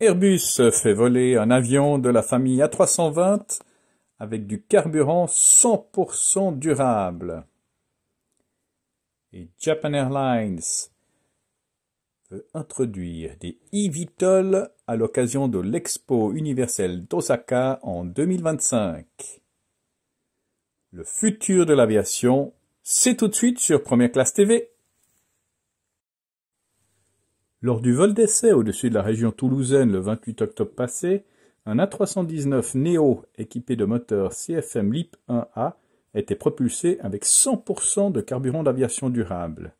Airbus fait voler un avion de la famille A320 avec du carburant 100% durable. Et Japan Airlines veut introduire des eVTOL à l'occasion de l'Expo universelle d'Osaka en 2025. Le futur de l'aviation, c'est tout de suite sur Première Classe TV. Lors du vol d'essai au-dessus de la région toulousaine le 28 octobre passé, un A319 Neo équipé de moteur CFM LEAP 1A était propulsé avec 100% de carburant d'aviation durable.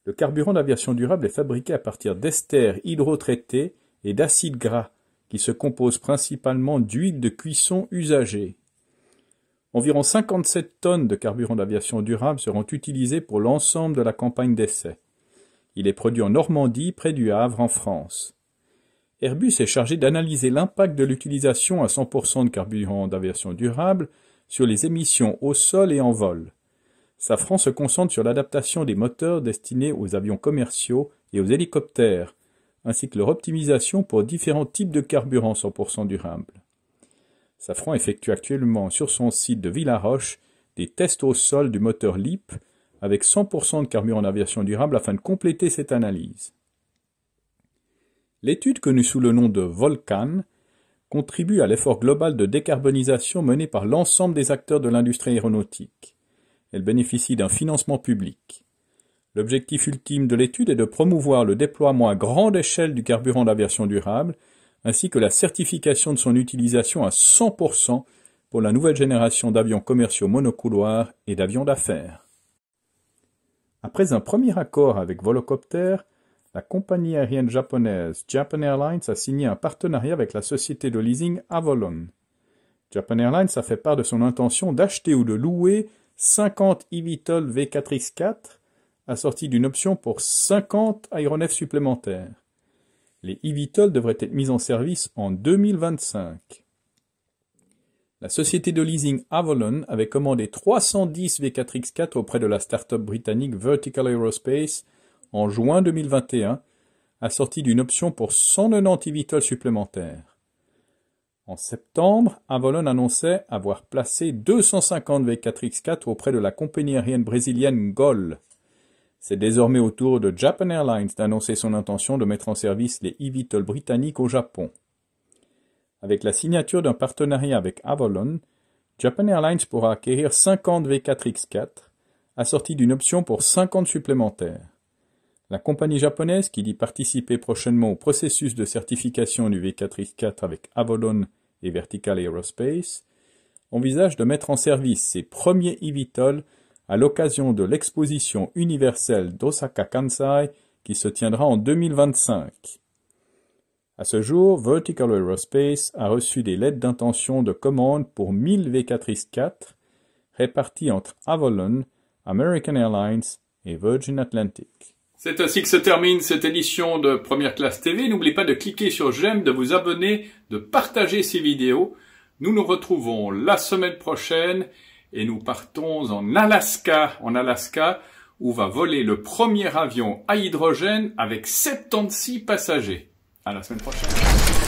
Le carburant d'aviation durable est fabriqué à partir d'esters hydrotraités et d'acides gras qui se composent principalement d'huile de cuisson usagée. Environ 57 tonnes de carburant d'aviation durable seront utilisées pour l'ensemble de la campagne d'essai. Il est produit en Normandie, près du Havre, en France. Airbus est chargé d'analyser l'impact de l'utilisation à 100% de carburant d'aviation durable sur les émissions au sol et en vol. Safran se concentre sur l'adaptation des moteurs destinés aux avions commerciaux et aux hélicoptères, ainsi que leur optimisation pour différents types de carburant 100% durable. Safran effectue actuellement sur son site de Villaroche des tests au sol du moteur LEAP avec 100% de carburant d'aviation durable afin de compléter cette analyse. L'étude connue sous le nom de Volcan contribue à l'effort global de décarbonisation mené par l'ensemble des acteurs de l'industrie aéronautique. Elle bénéficie d'un financement public. L'objectif ultime de l'étude est de promouvoir le déploiement à grande échelle du carburant d'aviation durable ainsi que la certification de son utilisation à 100% pour la nouvelle génération d'avions commerciaux monocouloirs et d'avions d'affaires. Après un premier accord avec Volocopter, la compagnie aérienne japonaise Japan Airlines a signé un partenariat avec la société de leasing Avolon. Japan Airlines a fait part de son intention d'acheter ou de louer 50 eVTOL V4X4, assortis d'une option pour 50 aéronefs supplémentaires. Les eVTOL devraient être mis en service en 2025. La société de leasing Avolon avait commandé 310 V4X4 auprès de la start-up britannique Vertical Aerospace en juin 2021, assortie d'une option pour 190 eVTOL supplémentaires. En septembre, Avolon annonçait avoir placé 250 V4X4 auprès de la compagnie aérienne brésilienne GOL. C'est désormais au tour de Japan Airlines d'annoncer son intention de mettre en service les eVTOL britanniques au Japon. Avec la signature d'un partenariat avec Avolon, Japan Airlines pourra acquérir 50 V4X4, assortis d'une option pour 50 supplémentaires. La compagnie japonaise, qui dit participer prochainement au processus de certification du V4X4 avec Avolon et Vertical Aerospace, envisage de mettre en service ses premiers eVTOL à l'occasion de l'exposition universelle d'Osaka Kansai qui se tiendra en 2025. À ce jour, Vertical Aerospace a reçu des lettres d'intention de commande pour 1000 V4X4 répartis entre Avolon, American Airlines et Virgin Atlantic. C'est ainsi que se termine cette édition de Première Classe TV. N'oubliez pas de cliquer sur j'aime, de vous abonner, de partager ces vidéos. Nous nous retrouvons la semaine prochaine et nous partons en Alaska, où va voler le premier avion à hydrogène avec 76 passagers. À la semaine prochaine.